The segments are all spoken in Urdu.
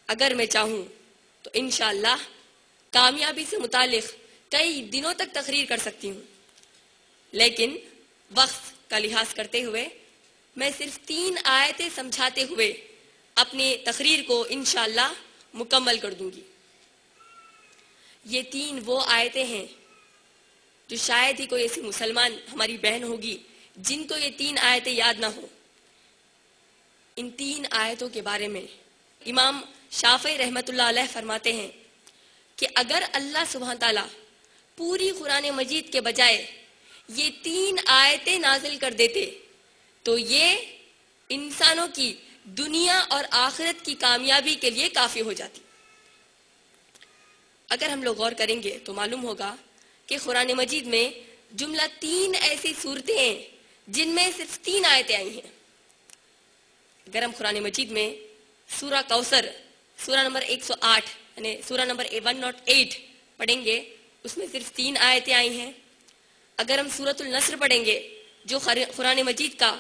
اگر میں چاہوں تو انشاءاللہ کامیابی سے متعلق کئی دنوں تک تقریر کر سکتی ہوں، لیکن وقت کا لحاظ کرتے ہوئے میں صرف 3 آیتیں سمجھاتے ہوئے اپنی تقریر کو انشاءاللہ مکمل کر دوں گی۔ یہ 3 وہ آیتیں ہیں جو شاید ہی کوئی ایسی مسلمان ہماری بہن ہوگی جن کو یہ 3 آیتیں یاد نہ ہو۔ ان 3 آیتوں کے بارے میں امام شافعی رحمۃ اللہ علیہ فرماتے ہیں کہ اگر اللہ سبحانہ تعالیٰ پوری قرآن مجید کے بجائے یہ 3 آیتیں نازل کر دیتے تو یہ انسانوں کی دنیا اور آخرت کی کامیابی کے لیے کافی ہو جاتی۔ اگر ہم لوگ غور کریں گے تو معلوم ہوگا کہ قرآن مجید میں جملہ 3 ایسی صورتیں ہیں جن میں صرف 3 آیتیں آئی ہیں۔ اگر ہم قرآن مجید میں سورہ کوثر سورہ نمبر 108 یعنی سورہ نمبر 108 پڑھیں گے، اس میں صرف 3 آیتیں آئی ہیں۔ اگر ہم سورۃ النصر پڑھیں گے جو قرآن مجید کا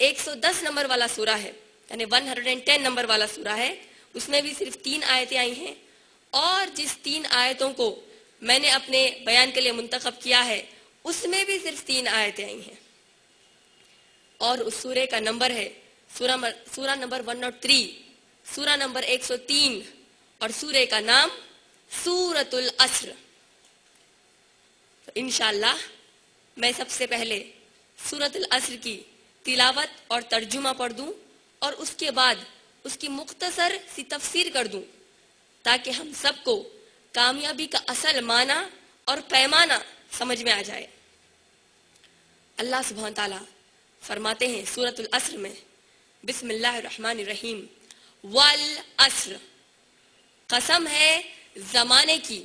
110 نمبر والا سورہ ہے یعنی 110 نمبر والا سورہ ہے، اس میں بھی صرف 3 آیتیں آئی ہیں، اور جس 3 آیتوں کو میں نے اپنے بیان کے لیے منتخب کیا ہے اس میں بھی صرف 3 آیتیں آئی ہیں، اور اس سورے کا نمبر ہے سورہ نمبر 103، سورہ نمبر 103، اور سورے کا نام سورۃ العصر۔ انشاءاللہ میں سب سے پہلے سورۃ العصر کی تلاوت اور ترجمہ پڑھ دوں اور اس کے بعد اس کی مختصر سی تفسیر کر دوں تاکہ ہم سب کو کامیابی کا اصل معنی اور پیمانہ سمجھ میں آ جائے۔ اللہ سبحانہ تعالیٰ فرماتے ہیں سورۃ العصر میں، بسم اللہ الرحمن الرحیم، والعصر، قسم ہے زمانے کی،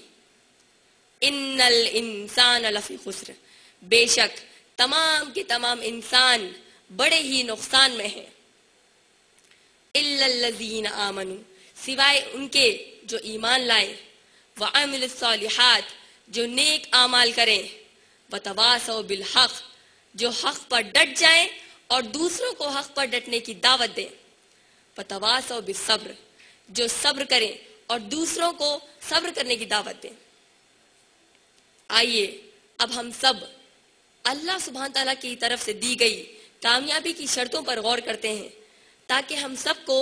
ان الانسان لفی خسر، بے شک تمام کے تمام انسان بڑے ہی نقصان میں ہیں، الا الذین آمنوا، سوائے ان کے جو ایمان لائیں، وعملوا الصالحات، جو نیک اعمال کریں، وتواصوا بالحق، جو حق پر ڈٹ جائیں اور دوسروں کو حق پر ڈٹنے کی دعوت دیں، وتواصوا بالصبر، جو صبر کریں اور دوسروں کو صبر کرنے کی دعوت دیں۔ آئیے اب ہم سب اللہ سبحانہ تعالیٰ کی طرف سے دی گئی کامیابی کی شرطوں پر غور کرتے ہیں تاکہ ہم سب کو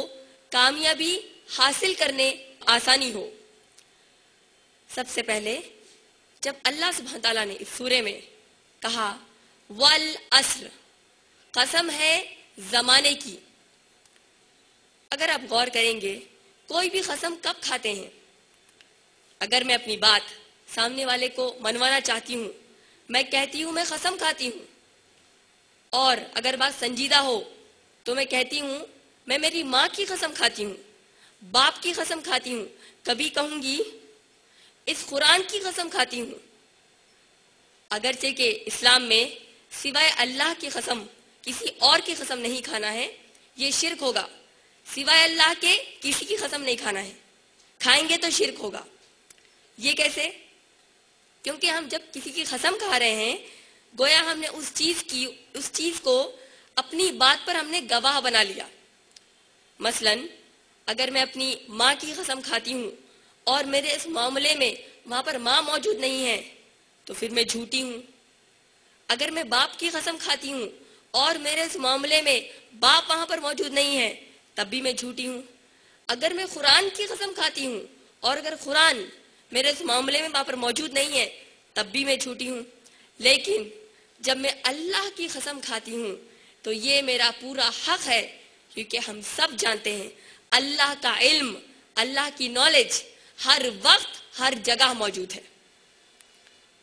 کامیابی حاصل کرنے آسانی ہو۔ سب سے پہلے جب اللہ سبحانہ تعالیٰ نے اس سورے میں کہا والعصر، قسم ہے زمانے کی، اگر آپ غور کریں گے کوئی بھی قسم کب کھاتے ہیں؟ اگر میں اپنی بات سامنے والے کو منوانا چاہتی ہوں، میں کہتی ہوں میں قسم کھاتی ہوں، اور اگر بات سنجیدہ ہو تو میں کہتی ہوں میں میری ماں کی قسم کھاتی ہوں، باپ کی قسم کھاتی ہوں، کبھی کہوں گی اس قرآن کی قسم کھاتی ہوں۔ اگرچہ کہ اسلام میں سوائے اللہ کی قسم کسی اور کی قسم نہیں کھانا ہے، یہ شرک ہوگا، سوائے اللہ کے کسی کی قسم نہیں کھانا ہے، کھائیں گے تو شرک ہوگا۔ یہ کیسے؟ کیونکہ ہم جب کسی کی قسم کھا رہے ہیں گویا ہم نے اس چیز کو اپنی بات پر ہم نے گواہ بنا لیا۔ مثلا اگر میں اپنی ماں کی قسم کھاتی ہوں اور میرے اس معاملے میں وہاں پر ماں موجود نہیں ہے تو پھر میں جھوٹی ہوں۔ اگر میں باپ کی قسم کھاتی ہوں اور میرے اس معاملے میں باپ وہاں پر موجود نہیں ہے تب بھی میں جھوٹی ہوں۔ اگر میں قرآن کی قسم کھاتی ہوں اور اگر قرآن میرے اس معاملے میں وہاں پر موجود نہیں ہے تب بھی میں جھوٹی ہوں۔ لیکن جب میں اللہ کی قسم کھاتی ہوں تو یہ میرا پورا حق ہے، کیونکہ ہم سب جانتے ہیں اللہ کا علم، اللہ کی نالج ہر وقت ہر جگہ موجود ہے،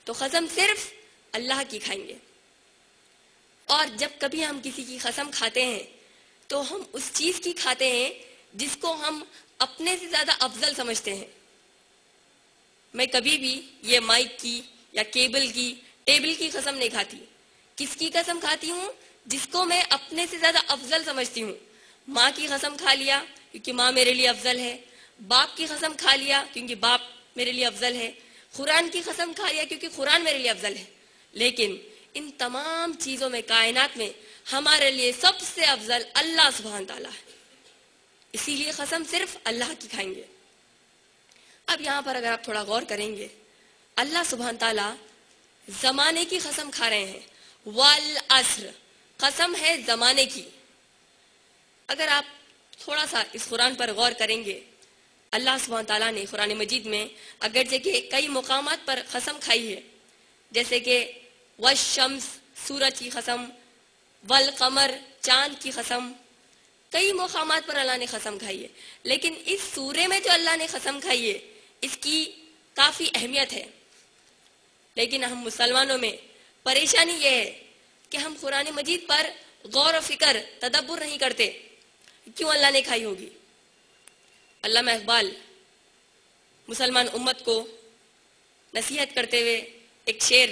تو قسم صرف اللہ کی کھائیں گے۔ اور جب کبھی ہم کسی کی قسم کھاتے ہیں تو ہم اس چیز کی کھاتے ہیں جس کو ہم اپنے سے زیادہ افضل سمجھتے ہیں۔ میں کبھی بھی یہ مائک کی یا کیبل کی، ٹیبل کی قسم نہیں کھاتی۔ کس کی قسم کھاتی ہوں؟ جس کو میں اپنے سے زیادہ افضل سمجھتی ہوں۔ ماں کی قسم کھا لیا کیونکہ ماں میرے لیے افضل ہے، باپ کی قسم کھا لیا کیونکہ باپ میرے لیے افضل ہے، قرآن کی قسم کھا لیا کیونکہ قرآن میرے لیے افضل ہے۔ لیکن ان تمام چیزوں میں، کائنات میں ہمارے لیے سب سے افضل اللہ سبحانہ تعالیٰ ہے، اسی لیے قسم صرف اللہ کی کھائیں گے۔ اب یہاں پر اگر آپ تھوڑا غور کریں گے، اللہ سبحانہ تعالیٰ زمانے کی قسم کھا رہے ہیں، والعصر، قسم ہے زمانے کی۔ اگر آپ تھوڑا سا اس قرآن پر غور کریں گے، اللہ سبحانہ تعالیٰ نے قرآن مجید میں اگرچہ کہ کئی مقامات پر قسم کھائی ہے، جیسے کہ والشمس، سورج کی قسم، والقمر، چاند کی قسم، کئی مقامات پر اللہ نے قسم کھائی ہے، لیکن اس سورے میں جو اللہ نے قسم کھائی ہے اس کی کافی اہمیت ہے۔ لیکن ہم مسلمانوں میں پریشانی یہ ہے کہ ہم قرآن مجید پر غور و فکر، تدبر نہیں کرتے، کیوں اللہ نے کھائی ہوگی۔ علامہ اقبال مسلمان امت کو نصیحت کرتے ہوئے ایک شعر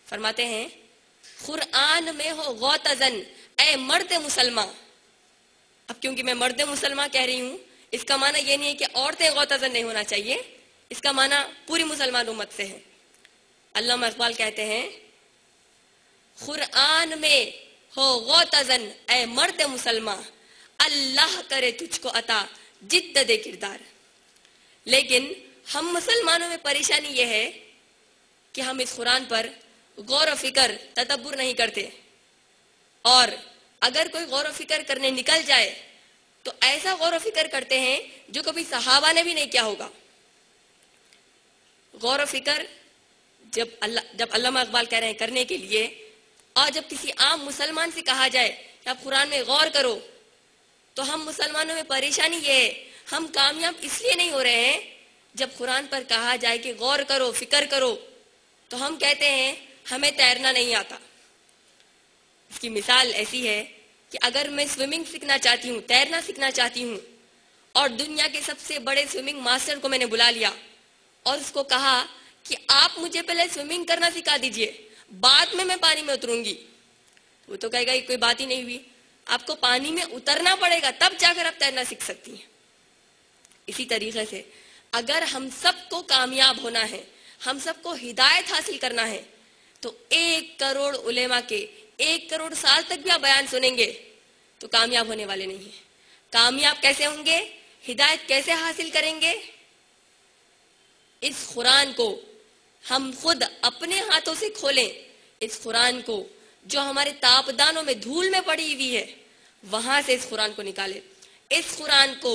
فرماتے ہیں، قرآن میں ہو غوطزن اے مرد مسلمان۔ اب کیونکہ میں مرد مسلمان کہہ رہی ہوں، اس کا معنی یہ نہیں ہے کہ عورتیں غوطزن نہیں ہونا چاہیے، اس کا معنی پوری مسلمان امت سے ہے۔ علامہ اقبال کہتے ہیں، قرآن میں ہو غوطزن اے مرد مسلمان، اللہ کرے تجھ کو عطا جدت کردار۔ لیکن ہم مسلمانوں میں پریشانی یہ ہے کہ ہم اس قرآن پر غور و فکر، تدبر نہیں کرتے، اور اگر کوئی غور و فکر کرنے نکل جائے تو ایسا غور و فکر کرتے ہیں جو کبھی صحابہ نے بھی نہیں کیا ہوگا۔ غور و فکر جب علامہ اقبال کہہ رہے ہیں کرنے کے لیے، اور جب کسی عام مسلمان سے کہا جائے کہ آپ قرآن میں غور کرو، تو ہم مسلمانوں میں پریشانی یہ ہے، ہم کامیاب اس لیے نہیں ہو رہے ہیں۔ جب قرآن پر کہا جائے کہ غور کرو، فکر کرو، تو ہم کہتے ہیں ہمیں تیرنا نہیں آتا۔ اس کی مثال ایسی ہے کہ اگر میں سوئمنگ سیکھنا چاہتی ہوں، تیرنا سیکھنا چاہتی ہوں، اور دنیا کے سب سے بڑے سوئمنگ ماسٹر کو میں نے بلا لیا اور اس کو کہا کہ آپ مجھے پہلے سوئمنگ کرنا سکھا دیجئے، بعد میں پانی میں اتروں گی، وہ تو کہے گا یہ کوئی بات ہی نہیں ہوئی۔ آپ کو پانی میں اترنا پڑے گا، تب جا کر آپ تیرنا سیکھ سکتی ہیں۔ اسی طریقے سے اگر ہم سب کو کامیاب ہونا ہے، ہم سب کو ہدایت حاصل کرنا ہے، تو 1 کروڑ علماء کے 1 کروڑ سال تک بھی آپ بیان سنیں گے تو کامیاب ہونے والے نہیں ہیں۔ کامیاب کیسے ہوں گے؟ ہدایت کیسے حاصل کریں گے؟ اس قرآن کو ہم خود اپنے ہاتھوں سے کھولیں، اس قرآن کو جو ہمارے تاپدانوں میں دھول میں پڑی ہوئی ہے وہاں سے اس قرآن کو نکالیں، اس قرآن کو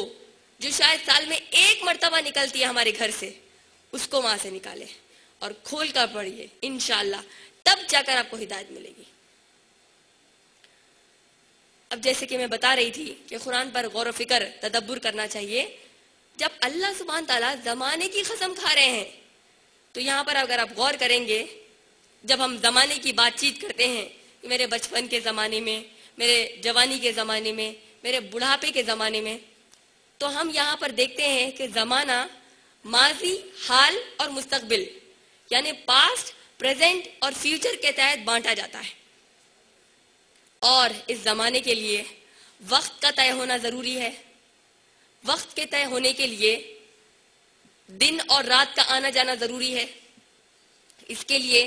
جو شاید سال میں 1 مرتبہ نکلتی ہے ہمارے گھر سے، اس کو وہاں سے نکالیں اور کھول کر پڑھیے، انشاءاللہ تب جا کر آپ کو ہدایت ملے گی۔ اب جیسے کہ میں بتا رہی تھی کہ قرآن پر غور و فکر، تدبر کرنا چاہیے۔ جب اللہ سبحانہ تعالیٰ زمانے کی قسم کھا رہے ہیں تو یہاں پر اگر آپ غور کریں گے، جب ہم زمانے کی بات چیت کرتے ہیں کہ میرے بچپن کے زمانے میں، میرے جوانی کے زمانے میں، میرے بڑھاپے کے زمانے میں، تو ہم یہاں پر دیکھتے ہیں کہ زمانہ ماضی، حال اور مستقبل، یعنی پاسٹ، پریزنٹ اور فیوچر کے تحت بانٹا جاتا ہے، اور اس زمانے کے لیے وقت کا طے ہونا ضروری ہے۔ وقت کے طے ہونے کے لیے دن اور رات کا آنا جانا ضروری ہے۔ اس کے لیے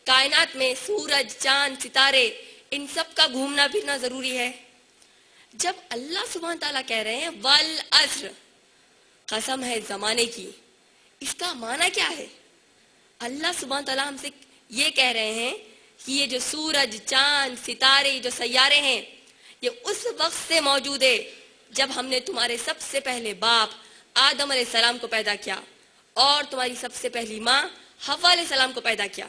کائنات میں سورج، چاند، ستارے، ان سب کا گھومنا پھرنا ضروری ہے۔ جب اللہ سبحانہ تعالیٰ کہہ رہے ہیں والعصر، قسم ہے زمانے کی، اس کا معنی کیا ہے؟ اللہ سبحانہ تعالیٰ ہم سے یہ کہہ رہے ہیں کہ یہ جو سورج، چاند، ستارے، جو سیارے ہیں، یہ اس وقت سے موجود ہے جب ہم نے تمہارے سب سے پہلے باپ آدم علیہ السلام کو پیدا کیا اور تمہاری سب سے پہلی ماں حوا علیہ السلام کو پیدا کیا۔